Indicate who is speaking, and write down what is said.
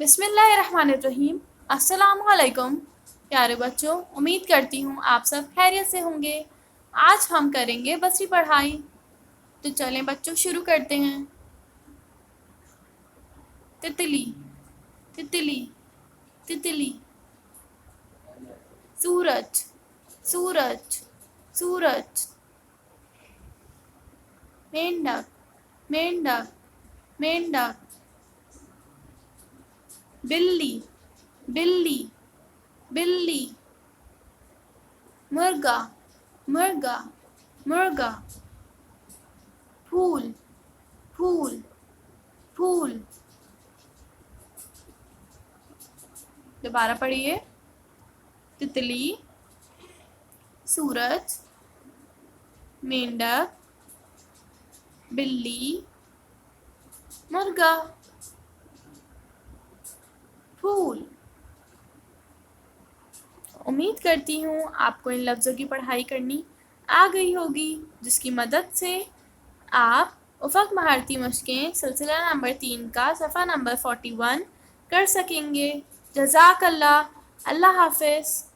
Speaker 1: بسم اللہ الرحمن الرحیم۔ السلام علیکم پیارے بچوں، امید کرتی ہوں آپ سب خیریت سے ہوں گے۔ آج ہم کریں گے بصری پڑھائی، تو چلیں بچوں شروع کرتے ہیں۔ تتلی تتلی تتلی، سورج سورج سورج، مینڈک مینڈک مینڈک، بلی بلی بلی، مرغا مرغا مرغا، پھول پھول پھول۔ دوبارہ پڑھیے۔ تتلی، سورج، مینڈک، بلی، مرغا، پھول۔ امید کرتی ہوں آپ کو ان لفظوں کی پڑھائی کرنی آ گئی ہوگی، جس کی مدد سے آپ افق مہارتی مشقیں سلسلہ نمبر 3 کا صفحہ نمبر 41 کر سکیں گے۔ جزاک اللہ، اللہ حافظ۔